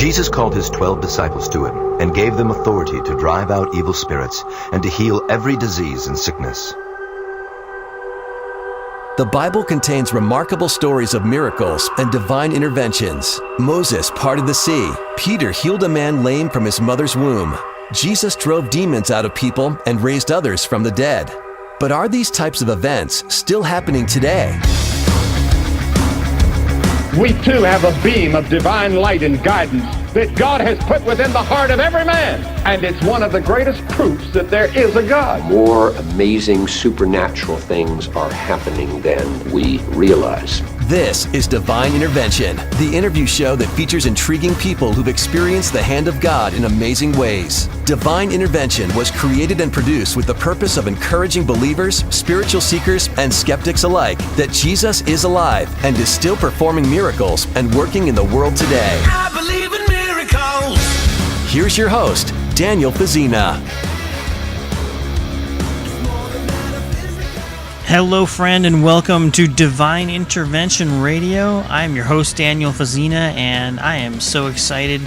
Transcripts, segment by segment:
Jesus called his 12 disciples to him and gave them authority to drive out evil spirits and to heal every disease and sickness. The Bible contains remarkable stories of miracles and divine interventions. Moses parted the sea. Peter healed a man lame from his mother's womb. Jesus drove demons out of people and raised others from the dead. But are these types of events still happening today? We too have a beam of divine light and guidance that God has put within the heart of every man. And it's one of the greatest proofs that there is a God. More amazing supernatural things are happening than we realize. This is Divine Intervention, the interview show that features intriguing people who've experienced the hand of God in amazing ways. Divine Intervention was created and produced with the purpose of encouraging believers, spiritual seekers, and skeptics alike that Jesus is alive and is still performing miracles and working in the world today. I believe in miracles. Here's your host, Daniel Fazina. Hello, friend, and welcome to Divine Intervention Radio. I am your host, Daniel Fazina, and I am so excited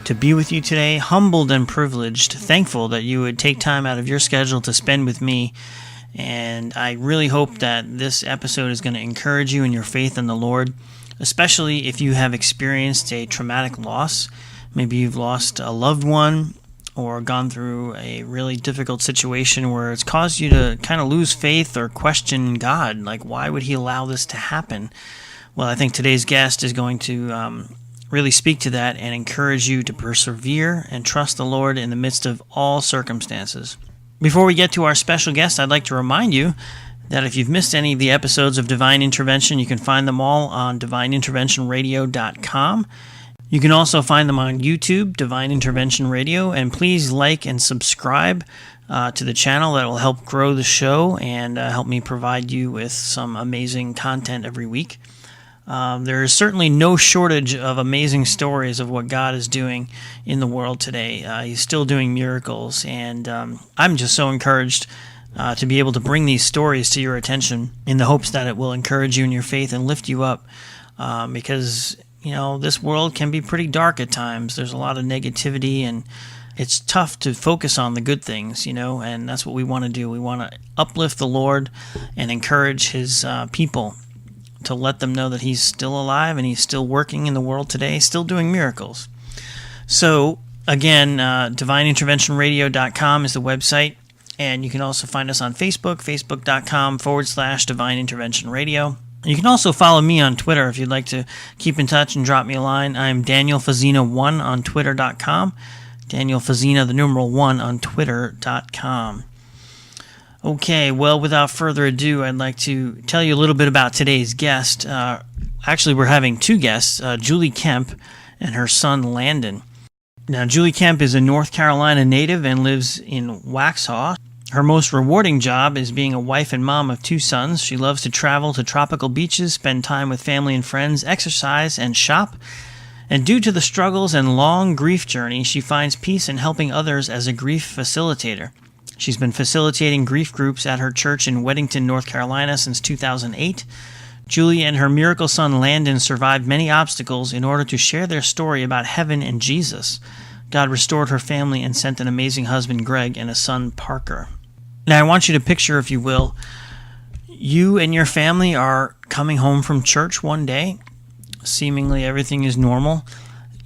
to be with you today, humbled and privileged, thankful that you would take time out of your schedule to spend with me. And I really hope that this episode is going to encourage you in your faith in the Lord, especially if you have experienced a traumatic loss. Maybe you've lost a loved one or gone through a really difficult situation where it's caused you to kind of lose faith or question God. Like, why would he allow this to happen? Well, I think today's guest is going to really speak to that and encourage you to persevere and trust the Lord in the midst of all circumstances. Before we get to our special guest, I'd like to remind you that if you've missed any of the episodes of Divine Intervention, you can find them all on divineinterventionradio.com. You can also find them on YouTube, Divine Intervention Radio, and please like and subscribe to the channel. That will help grow the show and help me provide you with some amazing content every week. There is certainly no shortage of amazing stories of what God is doing in the world today. He's still doing miracles, and I'm just so encouraged to be able to bring these stories to your attention in the hopes that it will encourage you in your faith and lift you up, because you know, this world can be pretty dark at times. There's a lot of negativity, and it's tough to focus on the good things, you know, and that's what we want to do. We want to uplift the Lord and encourage his people to let them know that he's still alive and he's still working in the world today, still doing miracles. So, again, divineinterventionradio.com is the website, and you can also find us on Facebook, facebook.com/Divine Intervention Radio. You can also follow me on Twitter if you'd like to keep in touch and drop me a line. I'm Daniel Fazina1 on twitter.com. Daniel Fazina, the numeral 1 on twitter.com. Okay, well, without further ado, I'd like to tell you a little bit about today's guest. Actually, we're having two guests, Julie Kemp and her son Landon. Now, Julie Kemp is a North Carolina native and lives in Waxhaw. Her most rewarding job is being a wife and mom of two sons. She loves to travel to tropical beaches, spend time with family and friends, exercise, and shop. And due to the struggles and long grief journey, she finds peace in helping others as a grief facilitator. She's been facilitating grief groups at her church in Weddington, North Carolina since 2008. Julie and her miracle son Landon survived many obstacles in order to share their story about heaven and Jesus. God restored her family and sent an amazing husband, Greg, and a son, Parker. Now, I want you to picture, if you will, you and your family are coming home from church one day. Seemingly everything is normal,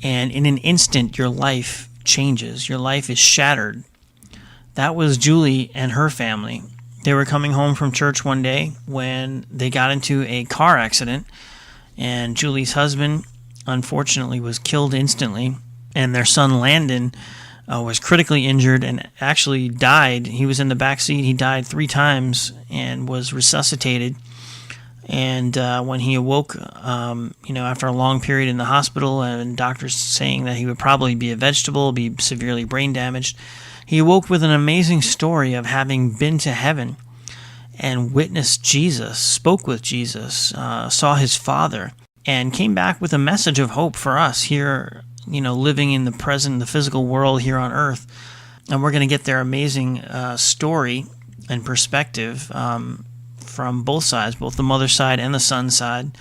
and in an instant, your life changes. Your life is shattered. That was Julie and her family. They were coming home from church one day when they got into a car accident, and Julie's husband, unfortunately, was killed instantly, and their son, Landon, was critically injured and actually died. He was in the back seat. He died 3 times and was resuscitated. And when he awoke, after a long period in the hospital and doctors saying that he would probably be a vegetable, be severely brain damaged, he awoke with an amazing story of having been to heaven and witnessed Jesus, spoke with Jesus, saw his Father, and came back with a message of hope for us here, living in the present, the physical world here on earth. And we're going to get their amazing story and perspective from both sides, both the mother's side and the son's side.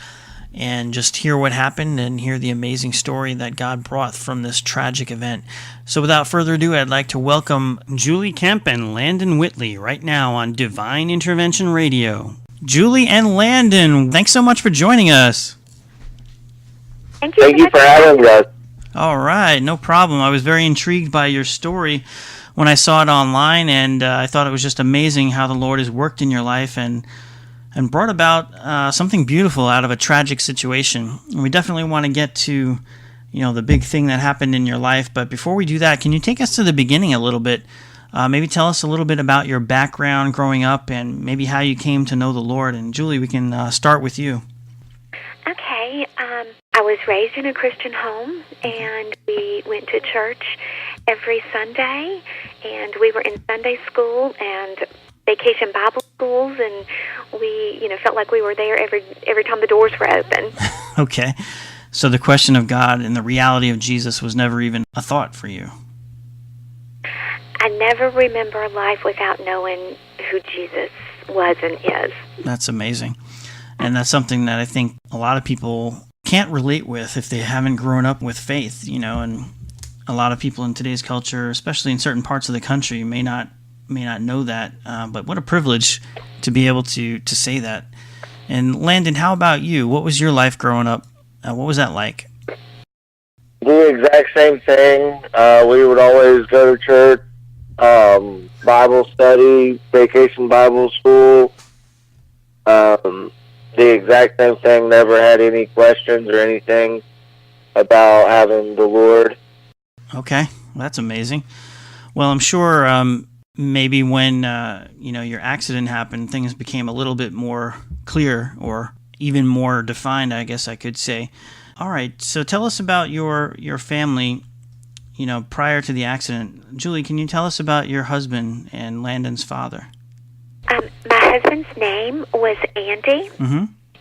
and just hear what happened and hear the amazing story that God brought from this tragic event. So without further ado, I'd like to welcome Julie Kemp and Landon Whitley right now on Divine Intervention Radio. Julie and Landon, thanks so much for joining us. Thank you for having us. All right, no problem. I was very intrigued by your story when I saw it online, and I thought it was just amazing how the Lord has worked in your life and brought about something beautiful out of a tragic situation. And we definitely want to get to, the big thing that happened in your life. But before we do that, can you take us to the beginning a little bit? Maybe tell us a little bit about your background growing up and maybe how you came to know the Lord. And Julie, we can start with you. Okay. I was raised in a Christian home, and we went to church every Sunday, and we were in Sunday school and vacation Bible schools, and we, felt like we were there every time the doors were open. Okay. So the question of God and the reality of Jesus was never even a thought for you. I never remember life without knowing who Jesus was and is. That's amazing. And that's something that I think a lot of people can't relate with if they haven't grown up with faith, and a lot of people in today's culture, especially in certain parts of the country, may not know that, but what a privilege to be able to say that. And Landon, how about you? What was your life growing up? What was that like? The exact same thing. We would always go to church, Bible study, vacation Bible school. The exact same thing. Never had any questions or anything about having the Lord. Okay, that's amazing. Well, I'm sure maybe when your accident happened, things became a little bit more clear or even more defined, I guess I could say. All right, so tell us about your family, prior to the accident. Julie, can you tell us about your husband and Landon's father? My husband's name was Andy,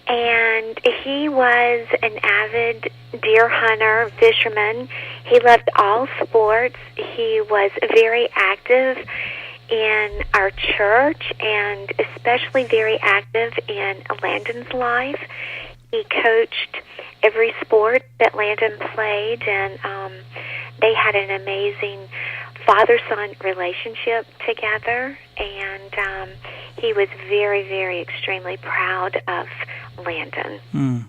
and he was an avid deer hunter, fisherman. He loved all sports. He was very active in our church and especially very active in Landon's life. He coached every sport that Landon played, and they had an amazing father-son relationship together, and he was very, very extremely proud of Landon.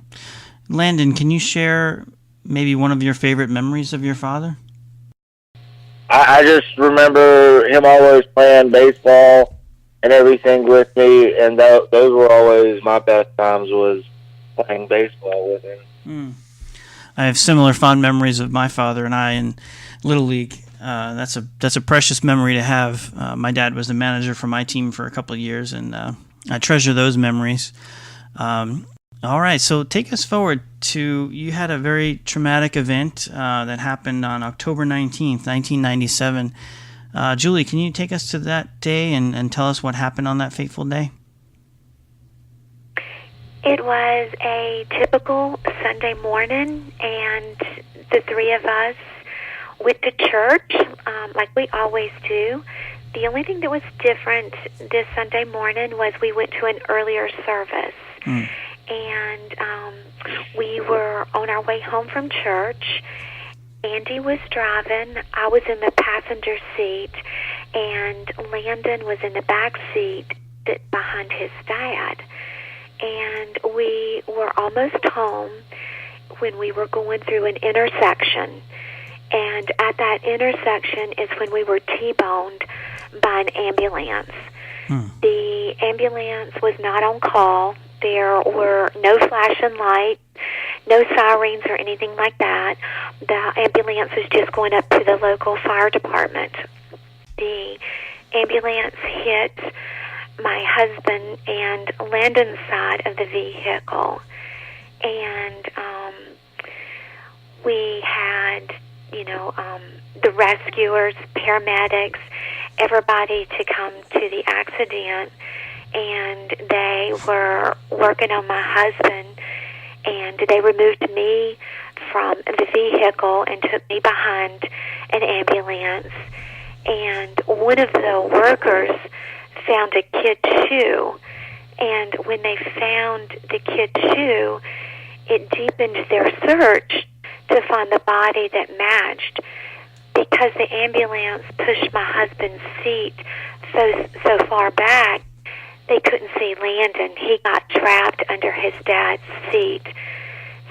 Landon, can you share maybe one of your favorite memories of your father? I just remember him always playing baseball and everything with me, and those were always my best times, was playing baseball with him. I have similar fond memories of my father and I in Little League. That's a precious memory to have. My dad was the manager for my team for a couple of years, and I treasure those memories. All right, so take us forward to, you had a very traumatic event that happened on October 19th, 1997. Julie, can you take us to that day and tell us what happened on that fateful day? It was a typical Sunday morning, and the three of us went to church like we always do. The only thing that was different this Sunday morning was we went to an earlier service. And we were on our way home from church. Andy was driving. I was in the passenger seat, and Landon was in the back seat behind his dad. And we were almost home when we were going through an intersection. And at that intersection is when we were T-boned by an ambulance. The ambulance was not on call. There were no flashing lights, no sirens or anything like that. The ambulance was just going up to the local fire department. The ambulance hit my husband and Landon's side of the vehicle, and we had, the rescuers, paramedics, everybody to come to the accident, and they were working on my husband, and they removed me from the vehicle and took me behind an ambulance. And one of the workers found a kid shoe, and when they found the kid's shoe, it deepened their search to find the body that matched. Because the ambulance pushed my husband's seat so far back, they couldn't see Landon. He got trapped under his dad's seat.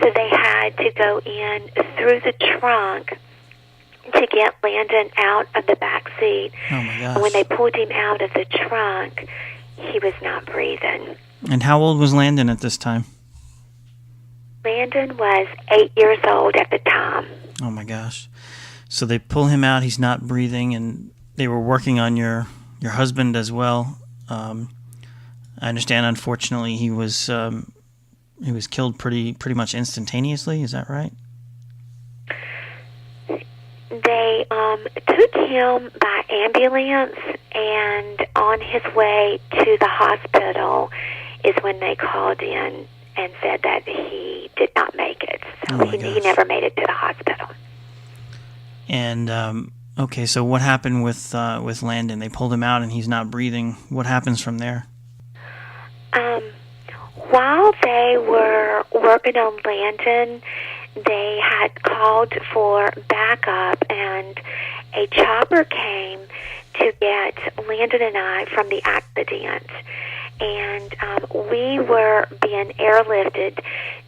So they had to go in through the trunk to get Landon out of the back seat. Oh, my gosh. And when they pulled him out of the trunk, he was not breathing. And how old was Landon at this time? Landon was 8 years old at the time. Oh, my gosh. So they pull him out, he's not breathing, and they were working on your husband as well. I understand, unfortunately, he was killed pretty much instantaneously. Is that right? They took him by ambulance, and on his way to the hospital is when they called in and said that he did not make it. So he never made it to the hospital. And okay, so what happened with Landon? They pulled him out, and he's not breathing. What happens from there? While they were working on Landon, they had called for backup, and a chopper came to get Landon and I from the accident. And we were being airlifted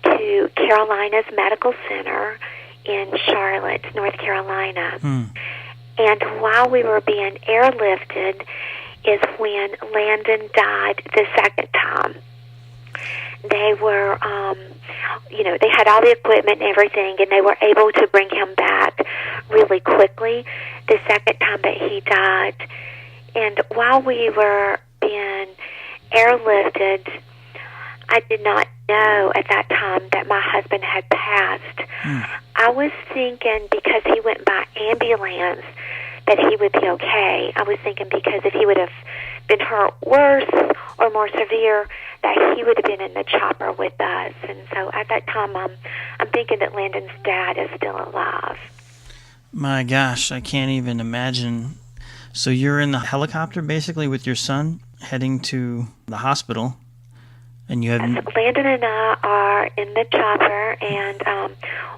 to Carolinas Medical Center in Charlotte, North Carolina. And while we were being airlifted is when Landon died the second time. They were, they had all the equipment and everything, and they were able to bring him back really quickly the second time that he died. And while we were being airlifted, I did not know at that time that my husband had passed. I was thinking because he went by ambulance that he would be okay. I was thinking because if he would have been hurt worse or more severe, that he would have been in the chopper with us. And so at that time, I'm thinking that Landon's dad is still alive. My gosh, I can't even imagine. So you're in the helicopter basically with your son heading to the hospital, and you have... Landon and I are in the chopper, and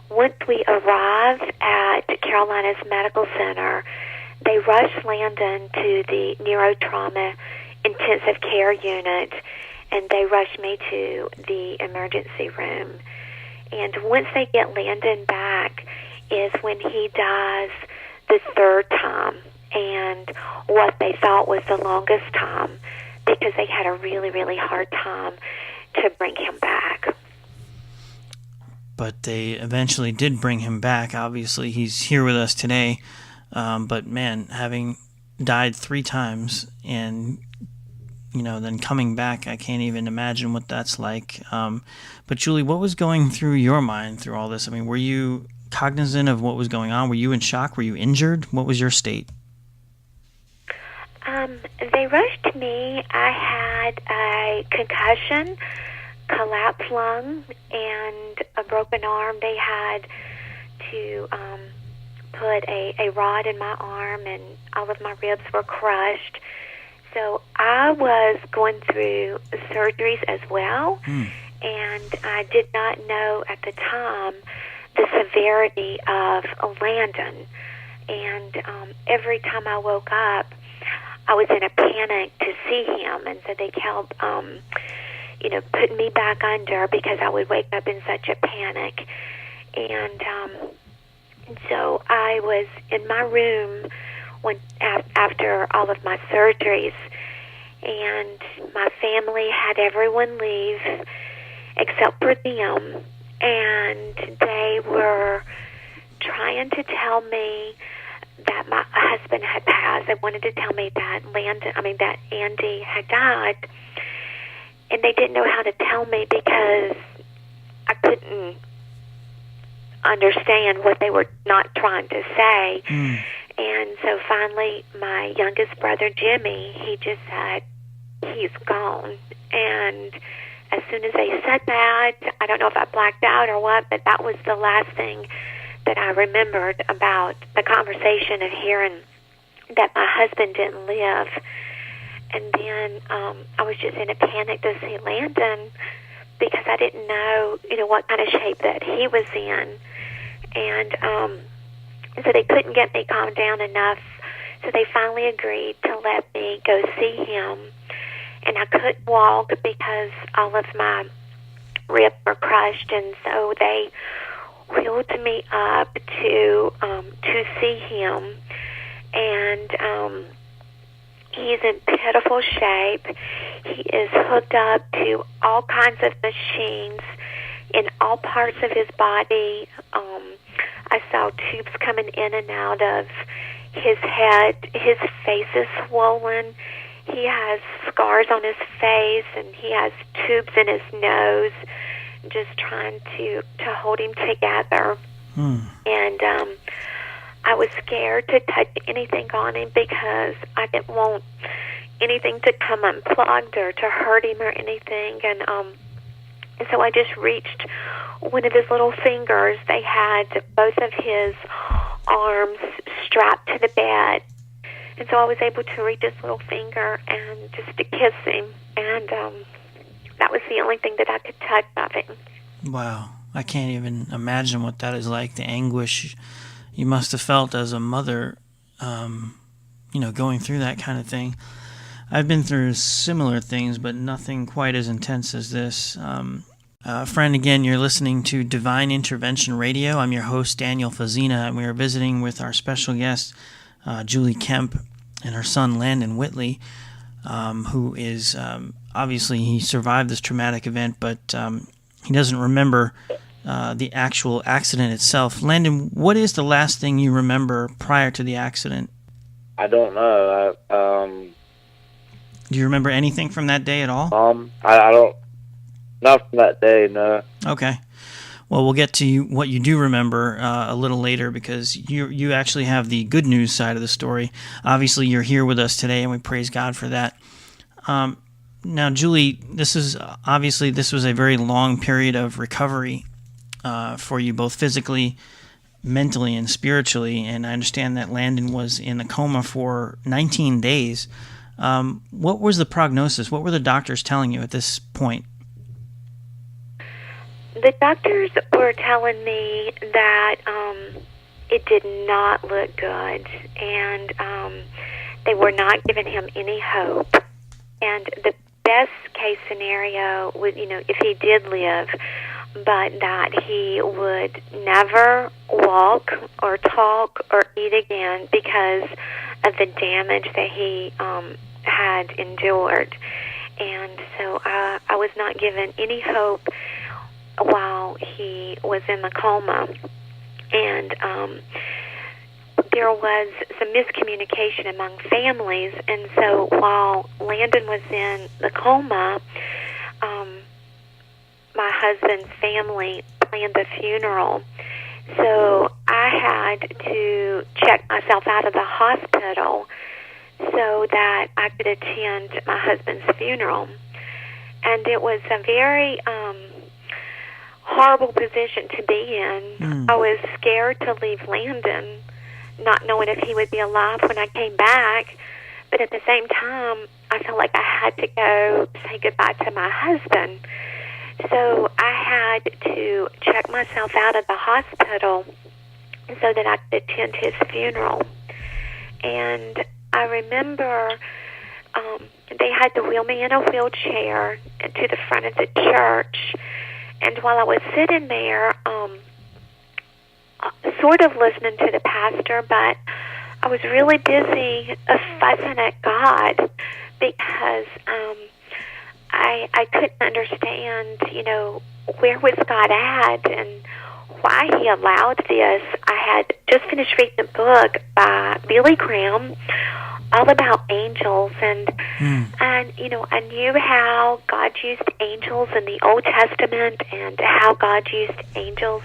once we arrive at Carolinas Medical Center, they rush Landon to the neurotrauma intensive care unit, and they rush me to the emergency room. And once they get Landon back is when he dies the third time, and what they thought was the longest time, because they had a really, really hard time to bring him back. But they eventually did bring him back. Obviously, he's here with us today. But man, having died 3 times and then coming back, I can't even imagine what that's like. But Julie, what was going through your mind through all this? I mean, were you cognizant of what was going on? Were you in shock? Were you injured? What was your state? They rushed me. I had a concussion, collapsed lung, and a broken arm. They had to put a rod in my arm, and all of my ribs were crushed. So I was going through surgeries as well, and I did not know at the time the severity of Landon. And every time I woke up, I was in a panic to see him, and so they kept, putting me back under because I would wake up in such a panic. And so I was in my room after all of my surgeries, and my family had everyone leave except for them, and they were trying to tell me that my husband had passed. They wanted to tell me that that Andy had died, and they didn't know how to tell me because I couldn't understand what they were not trying to say. And so finally, my youngest brother, Jimmy, he just said, he's gone. And as soon as they said that, I don't know if I blacked out or what, but that was the last thing that I remembered about the conversation of hearing that my husband didn't live. And then I was just in a panic to see Landon because I didn't know, what kind of shape that he was in. And so they couldn't get me calmed down enough. So they finally agreed to let me go see him. And I couldn't walk because all of my ribs were crushed, and so they wheeled me up to see him. And he's in pitiful shape. He is hooked up to all kinds of machines in all parts of his body. I saw tubes coming in and out of his head. His face is swollen. He has scars on his face, and he has tubes in his nose, just trying to hold him together. And I was scared to touch anything on him because I didn't want anything to come unplugged or to hurt him or anything. And so I just reached one of his little fingers. They had both of his arms strapped to the bed. And so I was able to reach his little finger and just to kiss him. And that was the only thing that I could touch of him. Wow. I can't even imagine what that is like, the anguish you must have felt as a mother, going through that kind of thing. I've been through similar things, but nothing quite as intense as this. Friend, again, you're listening to Divine Intervention Radio. I'm your host, Daniel Fazina, and we are visiting with our special guest, Julie Kemp, and her son, Landon Whitley, who is, obviously, he survived this traumatic event, but he doesn't remember the actual accident itself. Landon, what is the last thing you remember prior to the accident? I don't know. Do you remember anything from that day at all? I don't. Not from that day, no. Okay. Well, we'll get to what you do remember a little later, because you actually have the good news side of the story. Obviously, you're here with us today, and we praise God for that. Now, Julie, this was a very long period of recovery for you, both physically, mentally, and spiritually. And I understand that Landon was in a coma for 19 days. What was the prognosis? What were the doctors telling you at this point? The doctors were telling me that it did not look good, and they were not giving him any hope. And the best case scenario was, if he did live, but that he would never walk or talk or eat again because of the damage that he had endured. And so I was not given any hope while he was in the coma. And there was some miscommunication among families, and so while Landon was in the coma, my husband's family planned the funeral. So I had to check myself out of the hospital so that I could attend my husband's funeral. And it was a very horrible position to be in. I was scared to leave Landon, not knowing if he would be alive when I came back. But at the same time, I felt like I had to go say goodbye to my husband. So I had to check myself out of the hospital so that I could attend his funeral. And I remember they had to wheel me in a wheelchair to the front of the church. And while I was sitting there, sort of listening to the pastor, but I was really busy fussing at God because I couldn't understand, where was God at and why he allowed this. I had just finished reading a book by Billy Graham all about angels, and I knew how God used angels in the Old Testament and how God used angels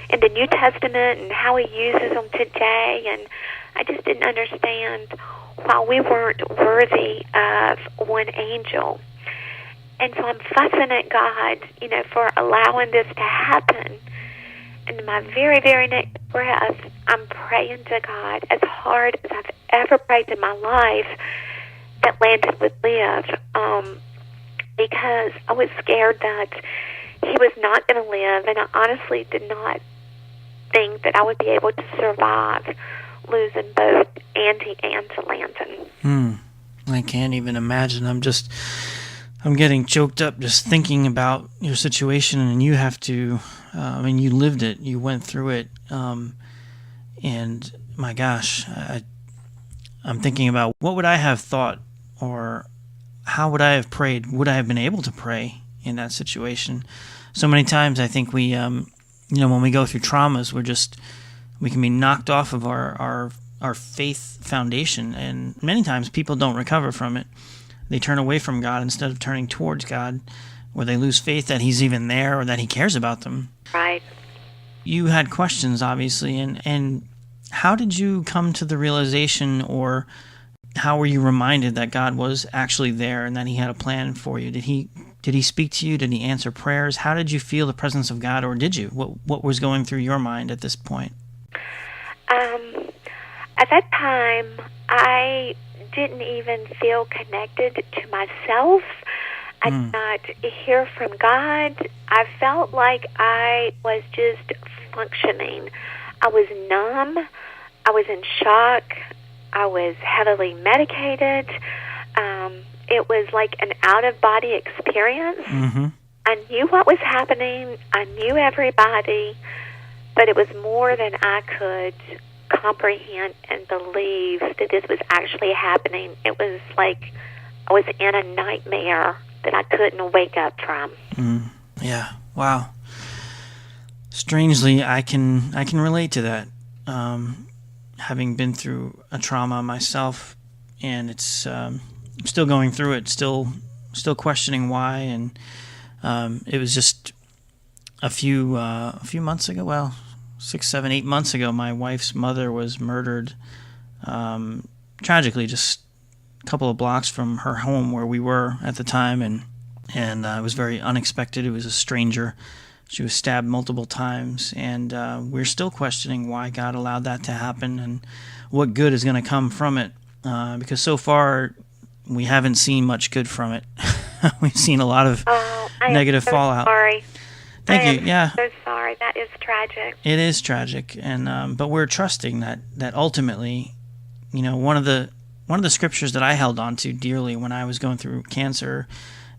in the New Testament and how he uses them today, and I just didn't understand why we weren't worthy of one angel. And so I'm fussing at God, for allowing this to happen. And in my very, very next breath, I'm praying to God as hard as I've ever prayed in my life that Landon would live, because I was scared that he was not going to live, and I honestly did not think that I would be able to survive losing both Andy and Landon. I can't even imagine. I'm getting choked up just thinking about your situation, and you have to, you lived it, you went through it, and my gosh, I'm thinking about what would I have thought, or how would I have prayed? Would I have been able to pray in that situation? So many times I think we, when we go through traumas, we can be knocked off of our faith foundation, and many times people don't recover from it. They turn away from God instead of turning towards God, or they lose faith that He's even there or that He cares about them. Right. You had questions, obviously, and how did you come to the realization, or how were you reminded that God was actually there and that He had a plan for you? Did He speak to you? Did He answer prayers? How did you feel the presence of God, or did you? What was going through your mind at this point? At that time, I didn't even feel connected to myself. I did not hear from God. I felt like I was just functioning. I was numb. I was in shock. I was heavily medicated. It was like an out-of-body experience. I knew what was happening. I knew everybody, but it was more than I could comprehend and believe that this was actually happening. It was like I was in a nightmare that I couldn't wake up from. Yeah. Wow. Strangely, I can relate to that. Having been through a trauma myself, and it's I'm still going through it, still questioning why, and it was just a few months ago. Well, 6, 7, 8 months ago, my wife's mother was murdered, tragically, just a couple of blocks from her home where we were at the time, and it was very unexpected. It was a stranger. She was stabbed multiple times, and we're still questioning why God allowed that to happen and what good is going to come from it, because so far we haven't seen much good from it. We've seen a lot of negative fallout. Sorry. Thank you. Yeah. So sorry. That is tragic. It is tragic, and but we're trusting that ultimately, one of the scriptures that I held on to dearly when I was going through cancer,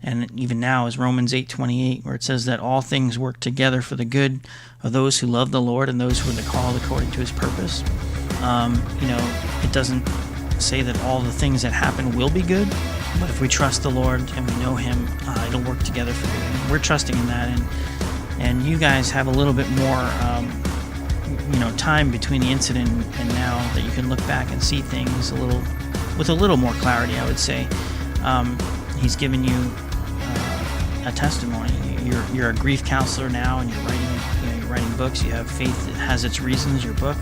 and even now, is Romans 8:28, where it says that all things work together for the good of those who love the Lord and those who are called according to His purpose. It doesn't say that all the things that happen will be good, but if we trust the Lord and we know Him, it'll work together for good. And we're trusting in that, and you guys have a little bit more, time between the incident and now that you can look back and see things with a little more clarity, I would say. He's given you a testimony. You're a grief counselor now, and you're writing books. You have Faith That Has Its Reasons, your book,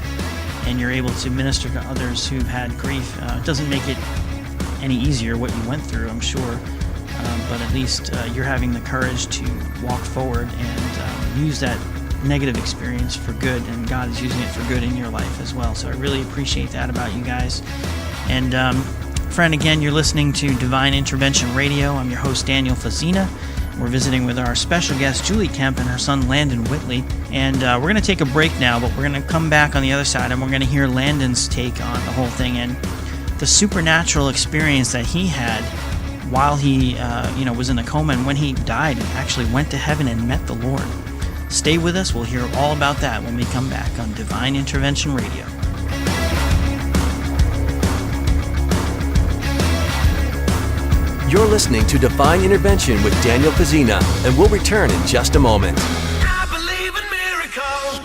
and you're able to minister to others who've had grief. It doesn't make it any easier what you went through, I'm sure, but at least you're having the courage to walk forward and use that negative experience for good, and God is using it for good in your life as well. So I really appreciate that about you guys. And friend, again, you're listening to Divine Intervention Radio. I'm your host, Daniel Fazina. We're visiting with our special guest, Julie Kemp, and her son, Landon Whitley. And we're going to take a break now, but we're going to come back on the other side, and we're going to hear Landon's take on the whole thing and the supernatural experience that he had while he was in a coma, and when he died and actually went to heaven and met the Lord. Stay with us. We'll hear all about that when we come back on Divine Intervention Radio. You're listening to Divine Intervention with Daniel Fazina, and we'll return in just a moment. I believe in miracles.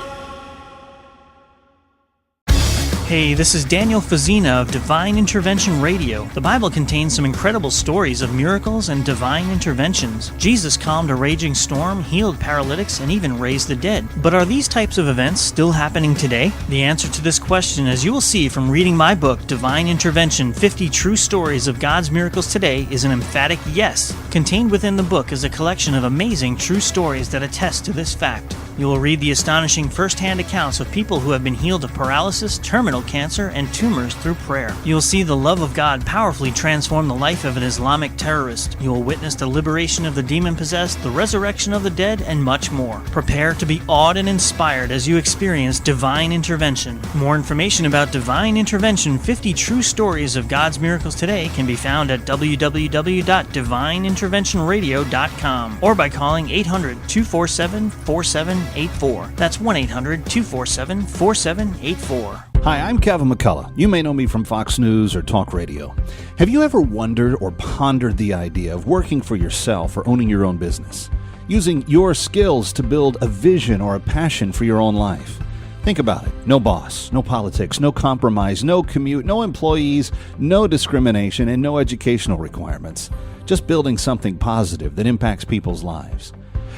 Hey, this is Daniel Fazina of Divine Intervention Radio. The Bible contains some incredible stories of miracles and divine interventions. Jesus calmed a raging storm, healed paralytics, and even raised the dead. But are these types of events still happening today? The answer to this question, as you will see from reading my book, Divine Intervention, 50 True Stories of God's Miracles Today, is an emphatic yes. Contained within the book is a collection of amazing true stories that attest to this fact. You will read the astonishing first-hand accounts of people who have been healed of paralysis, terminal cancer, and tumors through prayer. You will see the love of God powerfully transform the life of an Islamic terrorist. You will witness the liberation of the demon-possessed, the resurrection of the dead, and much more. Prepare to be awed and inspired as you experience Divine Intervention. More information about Divine Intervention, 50 True Stories of God's Miracles Today, can be found at www.divineinterventionradio.com or by calling 800-247-4784. That's 1-800-247-4784. Hi, I'm Kevin McCullough. You may know me from Fox News or Talk Radio. Have you ever wondered or pondered the idea of working for yourself or owning your own business? Using your skills to build a vision or a passion for your own life? Think about it. No boss, no politics, no compromise, no commute, no employees, no discrimination, and no educational requirements. Just building something positive that impacts people's lives.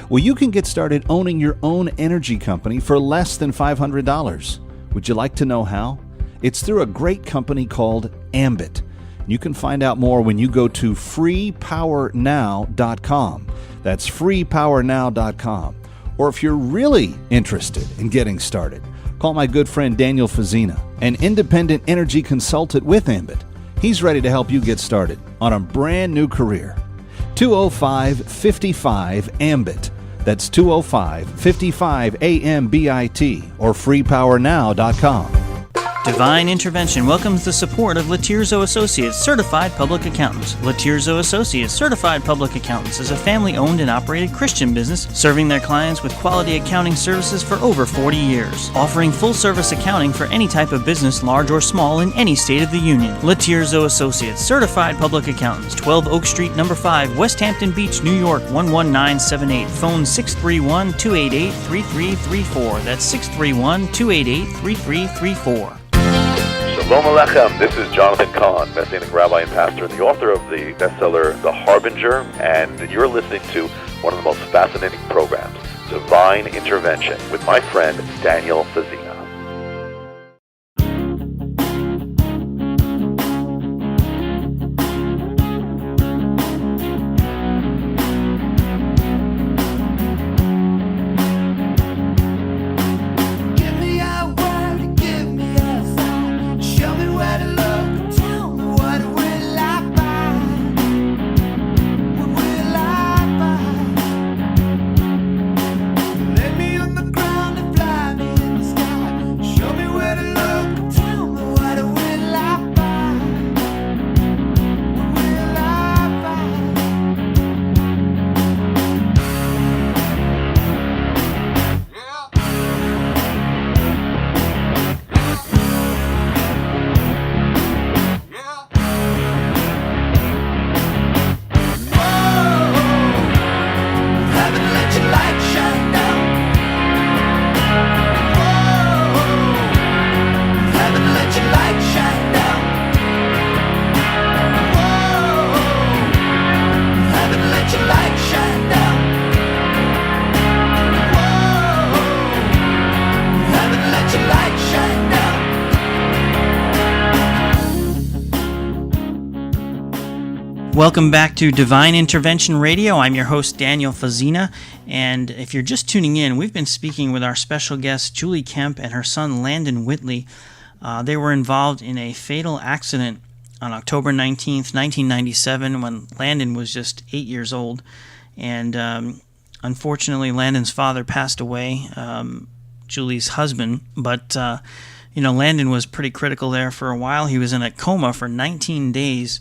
Well, you can get started owning your own energy company for less than $500. Would you like to know how? It's through a great company called Ambit. You can find out more when you go to freepowernow.com. That's freepowernow.com. Or if you're really interested in getting started, call my good friend Daniel Fazina, an independent energy consultant with Ambit. He's ready to help you get started on a brand new career. 205-55-AMBIT. That's 205-55-AMBIT or freepowernow.com. Divine Intervention welcomes the support of Latirzo Associates, Certified Public Accountants. Latirzo Associates, Certified Public Accountants is a family-owned and operated Christian business serving their clients with quality accounting services for over 40 years, offering full-service accounting for any type of business, large or small, in any state of the union. Latirzo Associates, Certified Public Accountants, 12 Oak Street, number 5, West Hampton Beach, New York, 11978. Phone 631-288-3334. That's 631-288-3334. Shalom Aleichem. This is Jonathan Kahn, Messianic rabbi and pastor, and the author of the bestseller The Harbinger, and you're listening to one of the most fascinating programs, Divine Intervention, with my friend Daniel Fazina. Welcome back to Divine Intervention Radio. I'm your host, Daniel Fazina, and if you're just tuning in, we've been speaking with our special guest, Julie Kemp, and her son, Landon Whitley. They were involved in a fatal accident on October 19th, 1997, when Landon was just 8 years old, and unfortunately, Landon's father passed away, Julie's husband, but Landon was pretty critical there for a while. He was in a coma for 19 days,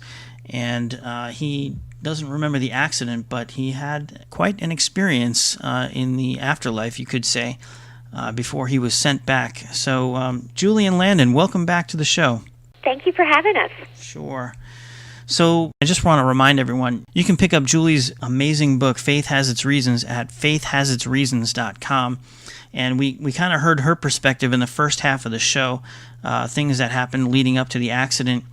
and he doesn't remember the accident, but he had quite an experience in the afterlife, you could say, before he was sent back. So, Julie and Landon, welcome back to the show. Thank you for having us. Sure. So, I just want to remind everyone, you can pick up Julie's amazing book, Faith Has Its Reasons, at faithhasitsreasons.com. And we kind of heard her perspective in the first half of the show, things that happened leading up to the accident.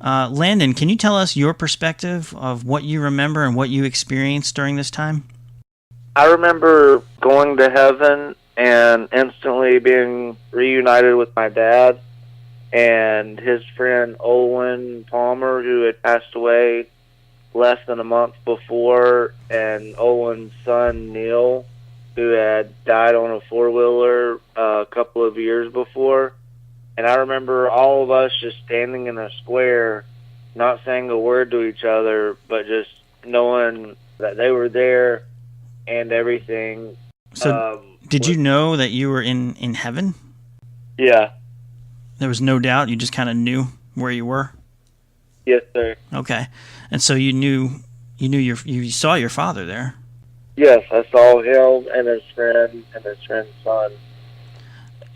Landon, can you tell us your perspective of what you remember and what you experienced during this time? I remember going to heaven and instantly being reunited with my dad and his friend Owen Palmer, who had passed away less than a month before, and Owen's son, Neil, who had died on a four-wheeler a couple of years before. And I remember all of us just standing in a square, not saying a word to each other, but just knowing that they were there and everything. So did you know that you were in heaven? Yeah. There was no doubt? You just kind of knew where you were? Yes, sir. Okay. And so you saw your father there? Yes, I saw him and his friend and his friend's son.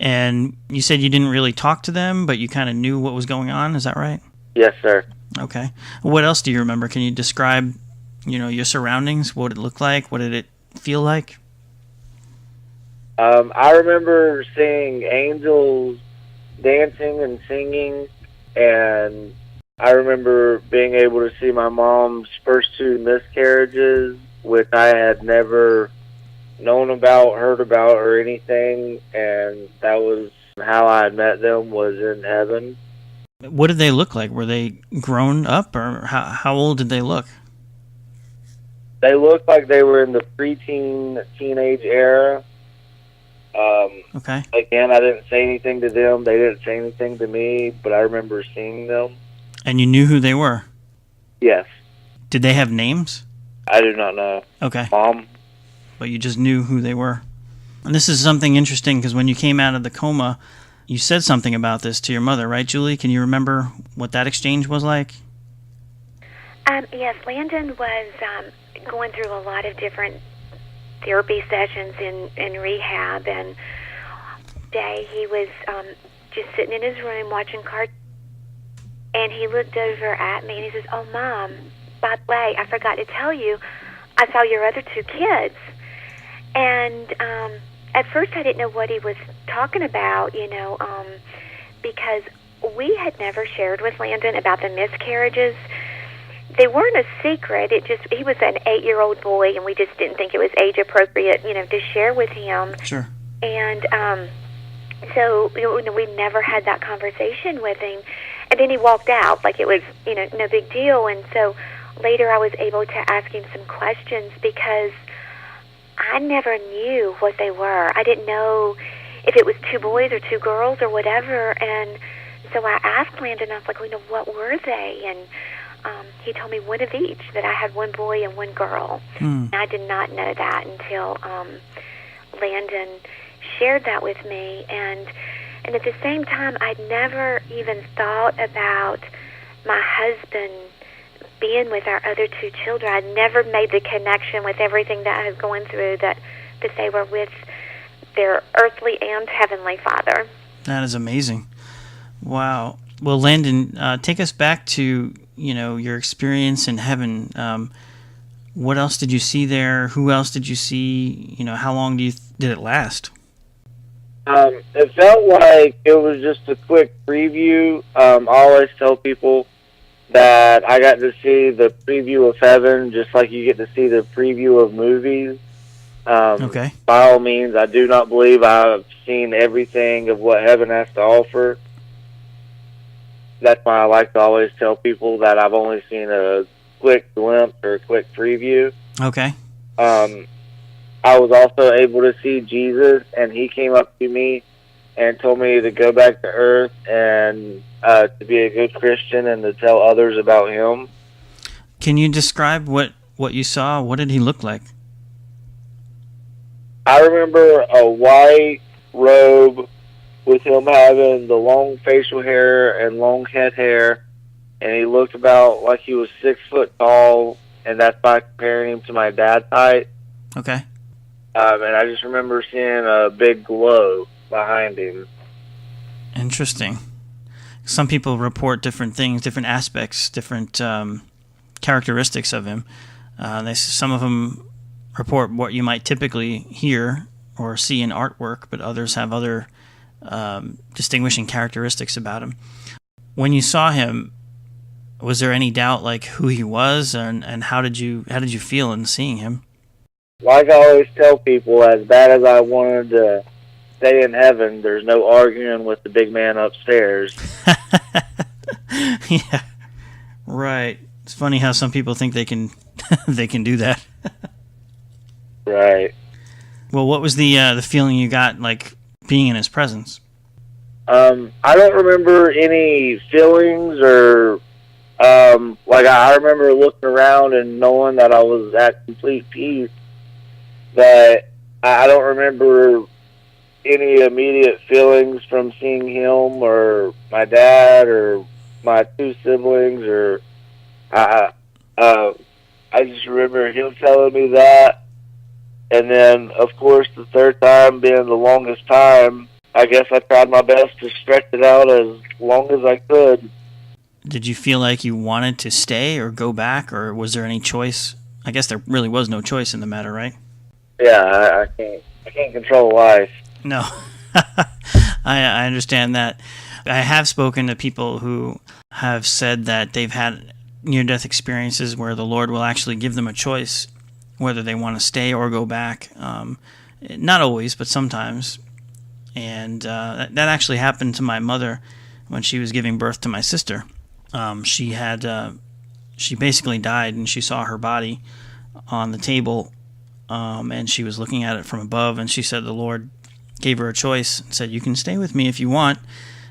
And you said you didn't really talk to them, but you kind of knew what was going on. Is that right? Yes, sir. Okay. What else do you remember? Can you describe, your surroundings? What it looked like? What did it feel like? I remember seeing angels dancing and singing, and I remember being able to see my mom's first two miscarriages, which I had never known about, heard about, or anything, and that was how I had met them, was in heaven. What did they look like? Were they grown up, or how old did they look? They looked like they were in the preteen, teenage era. Okay. Again, I didn't say anything to them. They didn't say anything to me, but I remember seeing them. And you knew who they were? Yes. Did they have names? I do not know. Okay. Mom. But you just knew who they were. And this is something interesting, because when you came out of the coma, you said something about this to your mother, right, Julie? Can you remember what that exchange was like? Yes, Landon was going through a lot of different therapy sessions in rehab, and one day he was just sitting in his room watching cartoons, and he looked over at me and he says, "Oh, Mom, by the way, I forgot to tell you, I saw your other two kids." And at first I didn't know what he was talking about, because we had never shared with Landon about the miscarriages. They weren't a secret. He was an 8-year-old boy, and we just didn't think it was age appropriate, to share with him. Sure. And so we never had that conversation with him. And then he walked out like it was, no big deal. And so later I was able to ask him some questions, because I never knew what they were. I didn't know if it was 2 boys or 2 girls or whatever. And so I asked Landon, I was like, what were they? And he told me one of each, that I had 1 boy and 1 girl. And I did not know that until Landon shared that with me. And at the same time, I'd never even thought about my husband being with our other 2 children. I'd never made the connection with everything that I was going through, that they were with their earthly and heavenly Father. That is amazing. Wow. Well, Landon, take us back to your experience in heaven. What else did you see there? Who else did you see? How long did it last? It felt like it was just a quick preview. I always tell people that I got to see the preview of heaven, just like you get to see the preview of movies. Okay. By all means, I do not believe I've seen everything of what heaven has to offer. That's why I like to always tell people that I've only seen a quick glimpse or a quick preview. Okay. I was also able to see Jesus, and he came up to me and told me to go back to earth and to be a good Christian and to tell others about him. Can you describe what you saw? What did he look like? I remember a white robe with him having the long facial hair and long head hair, and he looked about like he was 6 foot tall, and that's by comparing him to my dad's height. Okay. And I just remember seeing a big glow behind him. Interesting. Some people report different things, different aspects, different characteristics of him. Some of them report what you might typically hear or see in artwork, but others have other distinguishing characteristics about him. When you saw him, was there any doubt like who he was, and how did you feel in seeing him? Like I always tell people, as bad as I wanted to stay in heaven, there's no arguing with the big man upstairs. Yeah, right. It's funny how some people think they can they can do that. Right. Well, what was the feeling you got like being in his presence? I don't remember any feelings or like I remember looking around and knowing that I was at complete peace. But I don't remember any immediate feelings from seeing him or my dad or my two siblings, or I just remember him telling me that. And then, of course, the third time being the longest time, I guess I tried my best to stretch it out as long as I could. Did you feel like you wanted to stay or go back, or was there any choice? I guess there really was no choice in the matter, right? Yeah, I can't control life. No, I understand that. I have spoken to people who have said that they've had near-death experiences where the Lord will actually give them a choice whether they want to stay or go back. Not always, but sometimes. And that actually happened to my mother when she was giving birth to my sister. She basically died, and she saw her body on the table, and she was looking at it from above, and she said the Lord gave her a choice and said, you can stay with me if you want.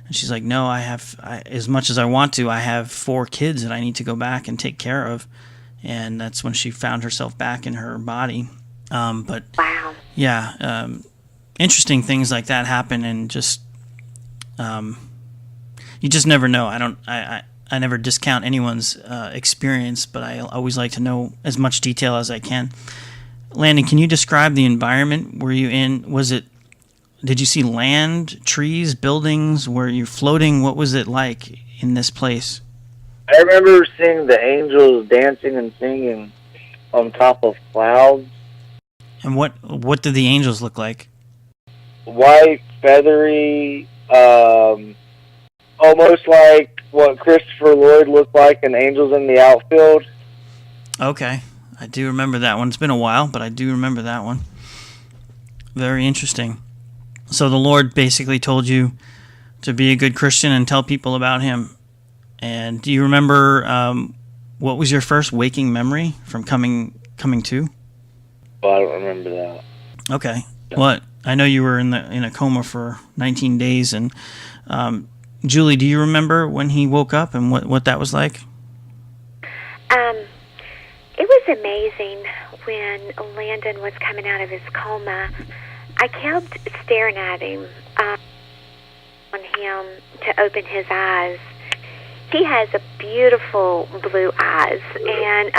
And she's like, no, as much as I want to, I have 4 kids that I need to go back and take care of. And that's when she found herself back in her body. But wow. Yeah, interesting things like that happen, and just you just never know. I never discount anyone's experience, but I always like to know as much detail as I can. Landon, can you describe the environment? Were you in? Did you see land, trees, buildings? Were you floating? What was it like in this place? I remember seeing the angels dancing and singing on top of clouds. And what did the angels look like? White, feathery, almost like what Christopher Lloyd looked like in Angels in the Outfield. Okay, I do remember that one. It's been a while, but I do remember that one. Very interesting. So the Lord basically told you to be a good Christian and tell people about Him. And do you remember what was your first waking memory from coming to? Well, I don't remember that. Okay. Well, I know you were in a coma for 19 days, and Julie, do you remember when he woke up and what that was like? It was amazing when Landon was coming out of his coma. I kept staring at him, on him to open his eyes. He has a beautiful blue eyes, and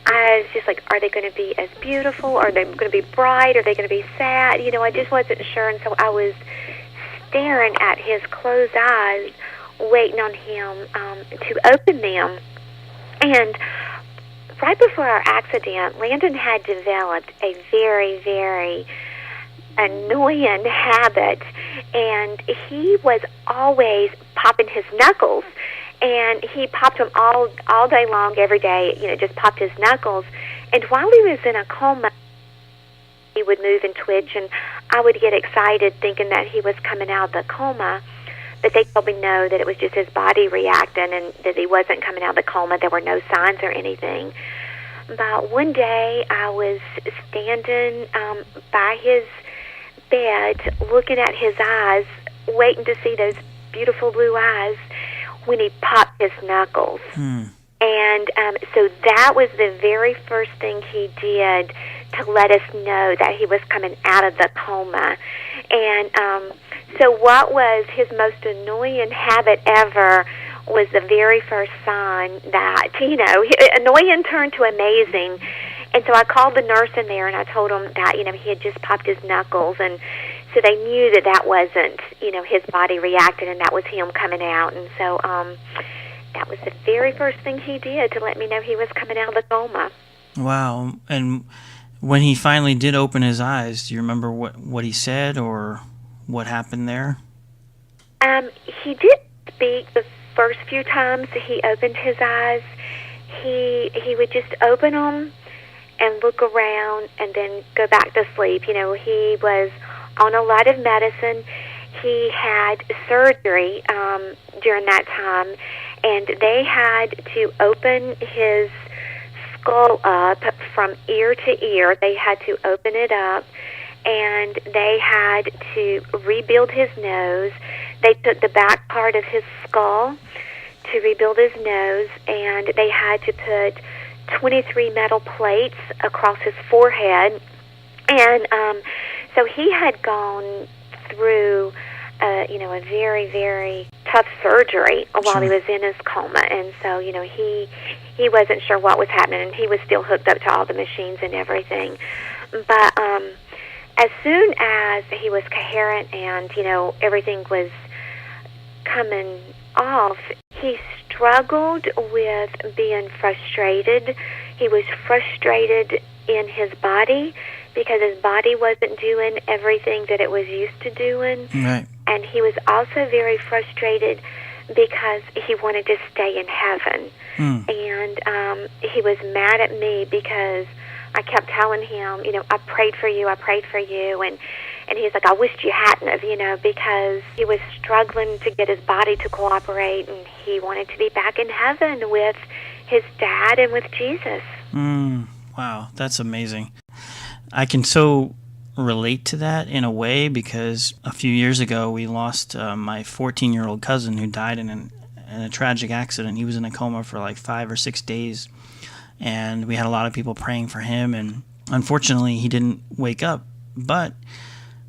I was just like, are they going to be as beautiful? Are they going to be bright? Are they going to be sad? I just wasn't sure, and so I was staring at his closed eyes, waiting on him to open them. And right before our accident, Landon had developed a very, very annoying habit, and he was always popping his knuckles, and he popped them all day long, every day, just popped his knuckles. And while he was in a coma, he would move and twitch, and I would get excited thinking that he was coming out of the coma, but they told me no, that it was just his body reacting, and that he wasn't coming out of the coma. There were no signs or anything. But one day I was standing by his bed, looking at his eyes, waiting to see those beautiful blue eyes, when he popped his knuckles. And so that was the very first thing he did to let us know that he was coming out of the coma. And so what was his most annoying habit ever was the very first sign that, annoying turned to amazing. And so I called the nurse in there, and I told him that, he had just popped his knuckles. And so they knew that wasn't, his body reacting, and that was him coming out. And so that was the very first thing he did to let me know he was coming out of the coma. Wow. And when he finally did open his eyes, do you remember what he said or what happened there? He did speak the first few times that he opened his eyes. He would just open them and look around and then go back to sleep. He was on a lot of medicine. he had surgery during that time, and they had to open his skull up from ear to ear. They had to open it up, and they had to rebuild his nose. They took the back part of his skull to rebuild his nose, and they had to put 23 metal plates across his forehead. And so he had gone through a very, very tough surgery while he was in his coma, and so he wasn't sure what was happening, and he was still hooked up to all the machines and everything. But as soon as he was coherent and everything was coming off, he struggled with being frustrated. He was frustrated in his body because his body wasn't doing everything that it was used to doing. Right. And he was also very frustrated because he wanted to stay in heaven. And he was mad at me because I kept telling him, I prayed for you, and he's like, I wished you hadn't have, because he was struggling to get his body to cooperate, and he wanted to be back in heaven with his dad and with Jesus. Wow, that's amazing. I can so relate to that in a way because a few years ago we lost my 14-year-old cousin who died in a tragic accident. He was in a coma for like 5 or 6 days, and we had a lot of people praying for him, and unfortunately he didn't wake up. But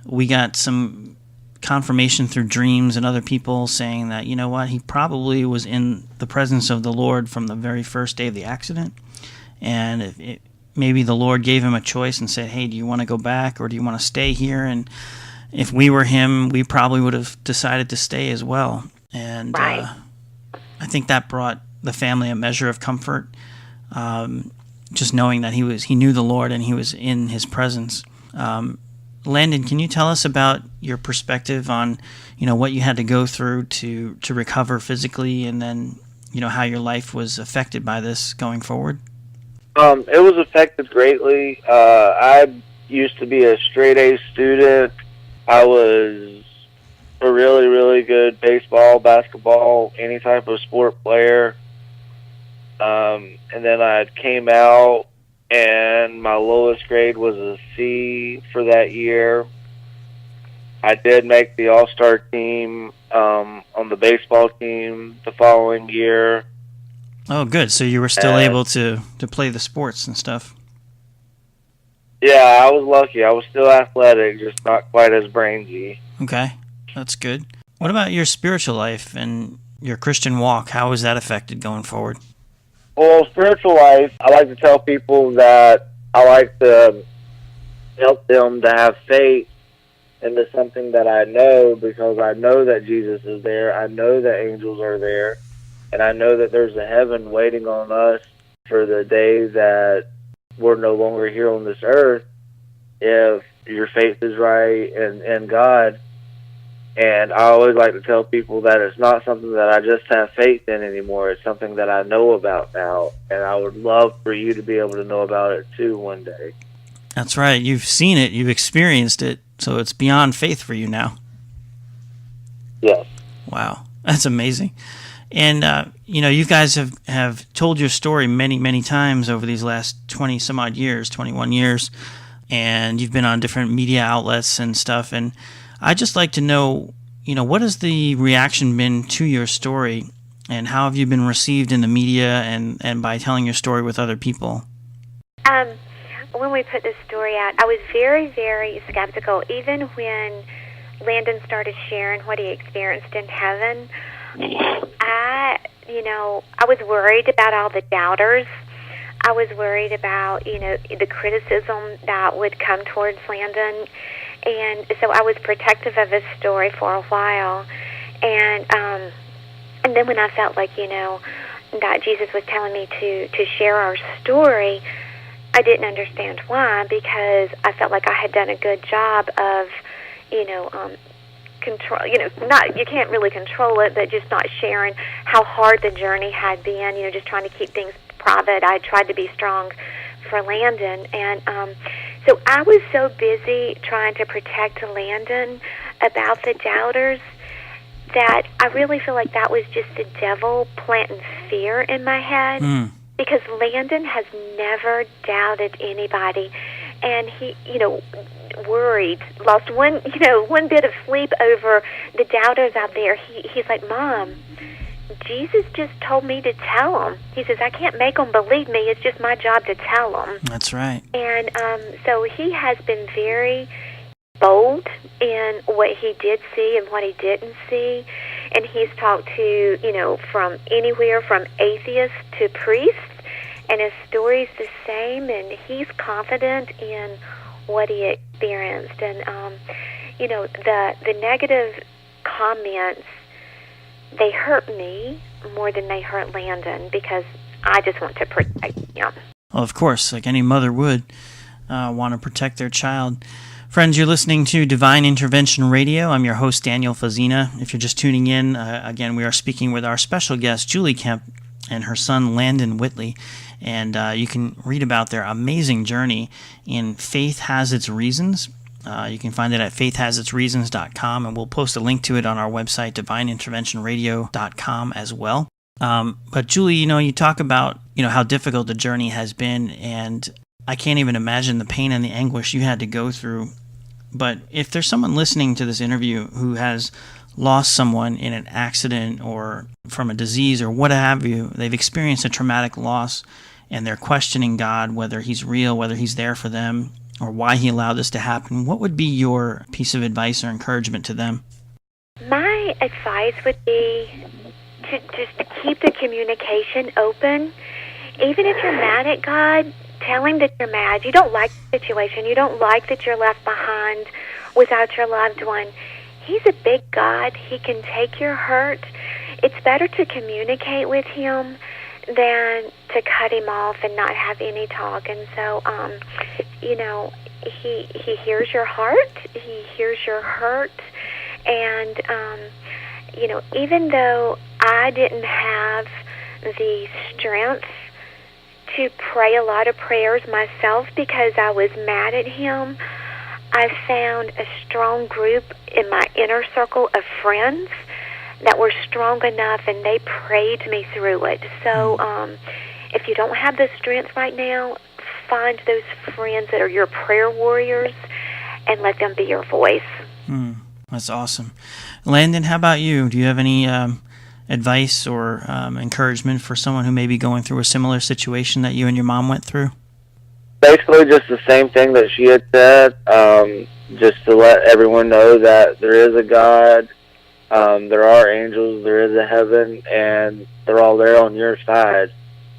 we got some confirmation through dreams and other people saying that, you know what, he probably was in the presence of the Lord from the very first day of the accident, and maybe the Lord gave him a choice and said, hey, do you want to go back or do you want to stay here? And if we were him, we probably would have decided to stay as well. And I think that brought the family a measure of comfort, just knowing that he knew the Lord and he was in his presence. Landon, can you tell us about your perspective on, what you had to go through to recover physically, and then, how your life was affected by this going forward? It was affected greatly. I used to be a straight A student. I was a really, really good baseball, basketball, any type of sport player. And then I came out, and my lowest grade was a C for that year. I did make the All-Star team on the baseball team the following year. Oh, good. So you were still able to play the sports and stuff. Yeah, I was lucky. I was still athletic, just not quite as brainsy. Okay, that's good. What about your spiritual life and your Christian walk? How was that affected going forward? Well, spiritual life, I like to tell people that I like to help them to have faith into something that I know, because I know that Jesus is there. I know that angels are there. And I know that there's a heaven waiting on us for the day that we're no longer here on this earth, if your faith is right in God. And I always like to tell people that it's not something that I just have faith in anymore. It's something that I know about now. And I would love for you to be able to know about it too one day. That's right. You've seen it. You've experienced it. So it's beyond faith for you now. Yes. Wow. That's amazing. And, you guys have told your story many, many times over these last 20-some-odd years, 21 years, and you've been on different media outlets and stuff. And I'd just like to know, what has the reaction been to your story, and how have you been received in the media and by telling your story with other people? When we put this story out, I was very, very skeptical. Even when Landon started sharing what he experienced in heaven, I was worried about all the doubters. I was worried about, the criticism that would come towards Landon. And so I was protective of his story for a while. And then when I felt like, that Jesus was telling me to share our story, I didn't understand why, because I felt like I had done a good job of, control, not, you can't really control it, but just not sharing how hard the journey had been, just trying to keep things private. I tried to be strong for Landon, and so I was so busy trying to protect Landon about the doubters, that I really feel like that was just the devil planting fear in my head, because Landon has never doubted anybody, and he, worried, lost one bit of sleep over the doubters out there. He's like, Mom, Jesus just told me to tell them. He says, I can't make them believe me. It's just my job to tell them. That's right. And so he has been very bold in what he did see and what he didn't see. And he's talked to, from anywhere from atheists to priests, and his story's the same, and he's confident in what he experienced. And, the negative comments, they hurt me more than they hurt Landon, because I just want to protect him. Well, of course, like any mother would want to protect their child. Friends, you're listening to Divine Intervention Radio. I'm your host, Daniel Fazina. If you're just tuning in, again, we are speaking with our special guest, Julie Kemp, and her son, Landon Whitley. And you can read about their amazing journey in Faith Has Its Reasons. You can find it at faithhasitsreasons.com, and we'll post a link to it on our website, divineinterventionradio.com, as well. But Julie, you talk about how difficult the journey has been, and I can't even imagine the pain and the anguish you had to go through. But if there's someone listening to this interview who has lost someone in an accident or from a disease or what have you, they've experienced a traumatic loss, and they're questioning God, whether He's real, whether He's there for them, or why He allowed this to happen, what would be your piece of advice or encouragement to them? My advice would be to just keep the communication open. Even if you're mad at God, tell Him that you're mad. You don't like the situation. You don't like that you're left behind without your loved one. He's a big God. He can take your hurt. It's better to communicate with Him than to cut Him off and not have any talk. And so, He hears your heart. He hears your hurt. And, even though I didn't have the strength to pray a lot of prayers myself because I was mad at him, I found a strong group in my inner circle of friends that were strong enough, and they prayed me through it. So if you don't have the strength right now, find those friends that are your prayer warriors and let them be your voice. That's awesome. Landon, how about you? Do you have any advice or encouragement for someone who may be going through a similar situation that you and your mom went through? Basically just the same thing that she had said, just to let everyone know that there is a God, there are angels, there is a heaven, and they're all there on your side.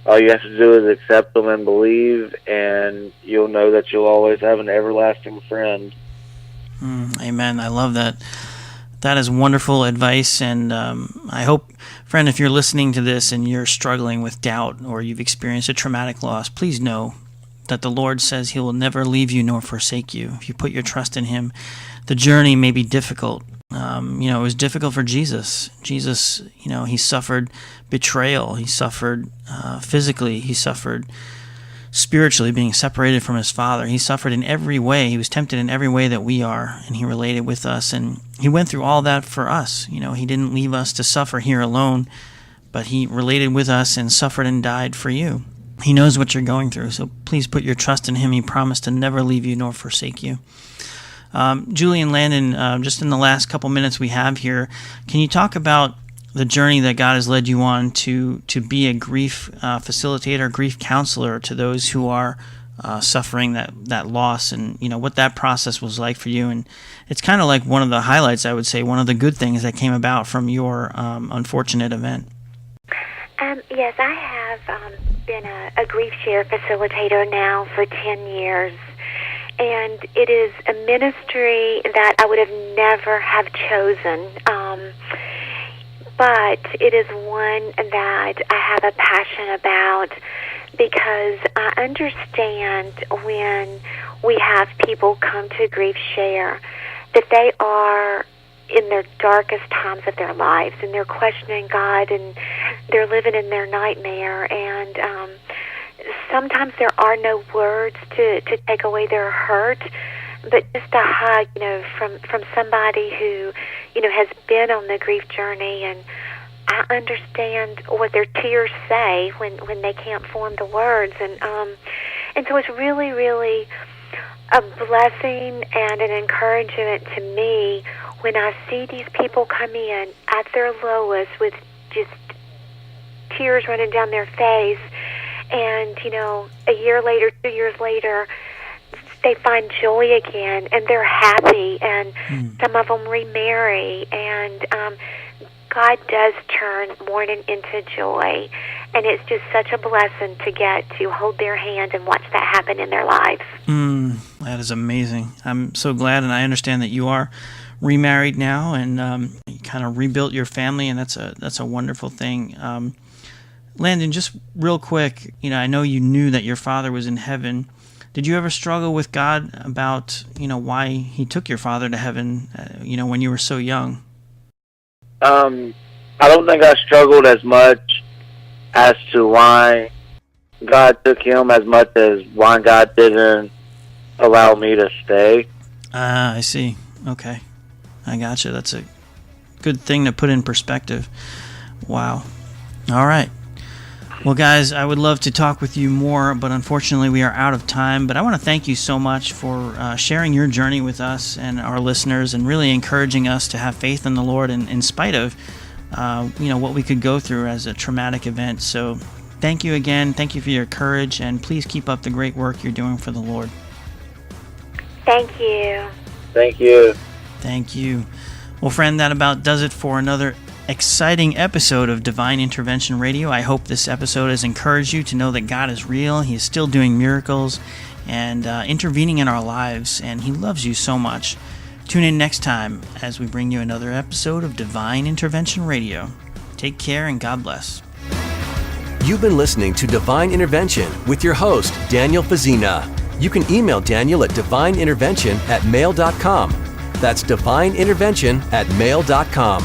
All you have to do is accept them and believe, and you'll know that you'll always have an everlasting friend. Amen. I love that. That is wonderful advice, and I hope, friend, if you're listening to this and you're struggling with doubt or you've experienced a traumatic loss, please know that the Lord says He will never leave you nor forsake you. If you put your trust in Him, the journey may be difficult. It was difficult for Jesus. Jesus, He suffered betrayal. He suffered physically. He suffered spiritually, being separated from His Father. He suffered in every way. He was tempted in every way that we are, and He related with us. And He went through all that for us. He didn't leave us to suffer here alone, but He related with us and suffered and died for you. He knows what you're going through, so please put your trust in Him. He promised to never leave you nor forsake you. Julie and Landon, just in the last couple minutes we have here, can you talk about the journey that God has led you on to be a grief facilitator, grief counselor to those who are suffering that loss, and what that process was like for you? And it's kind of like one of the highlights, I would say, one of the good things that came about from your unfortunate event. Yes, I have been a grief share facilitator now for 10 years. And it is a ministry that I would have never have chosen. But it is one that I have a passion about, because I understand when we have people come to Grief Share that they are in their darkest times of their lives, and they're questioning God, and they're living in their nightmare, and sometimes there are no words to take away their hurt, but just a hug, from somebody who, has been on the grief journey, and I understand what their tears say when they can't form the words, and so it's really, really a blessing and an encouragement to me when I see these people come in at their lowest with just tears running down their face, and a year later, 2 years later, they find joy again, and they're happy, and some of them remarry, and God does turn mourning into joy, and it's just such a blessing to get to hold their hand and watch that happen in their lives. That is amazing. I'm so glad, and I understand that you are remarried now, and you kind of rebuilt your family, and that's a wonderful thing. Landon, just real quick, I know you knew that your father was in heaven. Did you ever struggle with God about, why he took your father to heaven, when you were so young? I don't think I struggled as much as to why God took him as much as why God didn't allow me to stay. I see. Okay. I gotcha. That's a good thing to put in perspective. Wow. All right. Well, guys, I would love to talk with you more, but unfortunately we are out of time. But I want to thank you so much for sharing your journey with us and our listeners, and really encouraging us to have faith in the Lord in spite of, what we could go through as a traumatic event. So thank you again. Thank you for your courage, and please keep up the great work you're doing for the Lord. Thank you. Thank you. Thank you. Well, friend, that about does it for another exciting episode of Divine Intervention Radio. I hope this episode has encouraged you to know that God is real. He is still doing miracles and intervening in our lives, and He loves you so much. Tune in next time as we bring you another episode of Divine Intervention Radio. Take care and God bless. You've been listening to Divine Intervention with your host, Daniel Fazina. You can email Daniel at divineintervention@mail.com. That's divineintervention@mail.com.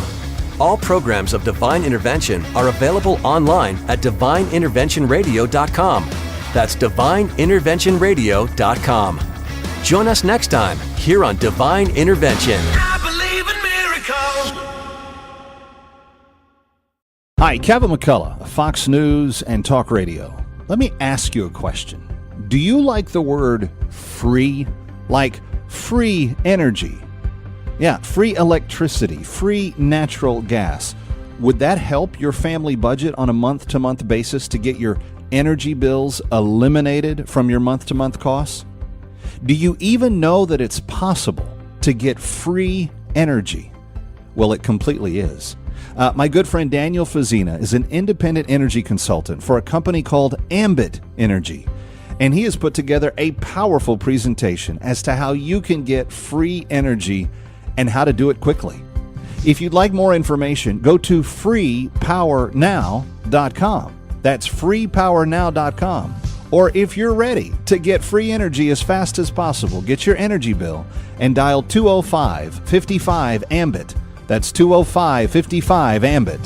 All programs of Divine Intervention are available online at divineinterventionradio.com. That's divineinterventionradio.com. Join us next time here on Divine Intervention. I believe in miracles. Hi, Kevin McCullough of Fox News and Talk Radio. Let me ask you a question. Do you like the word free? Like free energy? Yeah, free electricity, free natural gas. Would that help your family budget on a month-to-month basis to get your energy bills eliminated from your month-to-month costs? Do you even know that it's possible to get free energy? Well, it completely is. My good friend Daniel Fazina is an independent energy consultant for a company called Ambit Energy, and he has put together a powerful presentation as to how you can get free energy and how to do it quickly. If you'd like more information, go to freepowernow.com. That's freepowernow.com. Or if you're ready to get free energy as fast as possible, get your energy bill and dial 205-55-AMBIT. That's 205-55-AMBIT.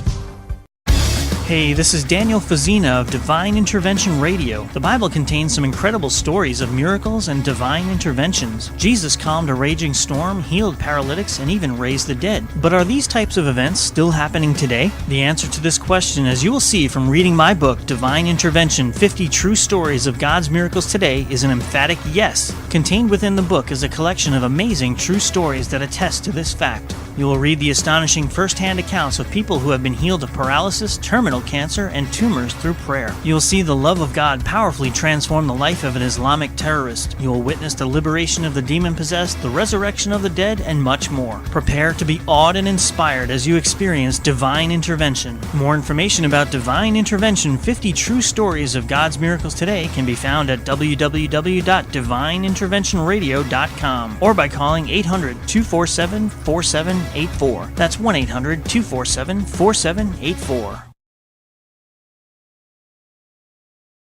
Hey, this is Daniel Fazina of Divine Intervention Radio. The Bible contains some incredible stories of miracles and divine interventions. Jesus calmed a raging storm, healed paralytics, and even raised the dead. But are these types of events still happening today? The answer to this question, as you will see from reading my book, Divine Intervention, 50 True Stories of God's Miracles Today, is an emphatic yes. Contained within the book is a collection of amazing true stories that attest to this fact. You will read the astonishing first-hand accounts of people who have been healed of paralysis, terminal cancer, and tumors through prayer. You will see the love of God powerfully transform the life of an Islamic terrorist. You will witness the liberation of the demon-possessed, the resurrection of the dead, and much more. Prepare to be awed and inspired as you experience divine intervention. More information about Divine Intervention, 50 True Stories of God's Miracles Today can be found at www.divineinterventionradio.com or by calling 800-247-4784. That's 1-800-247-4784.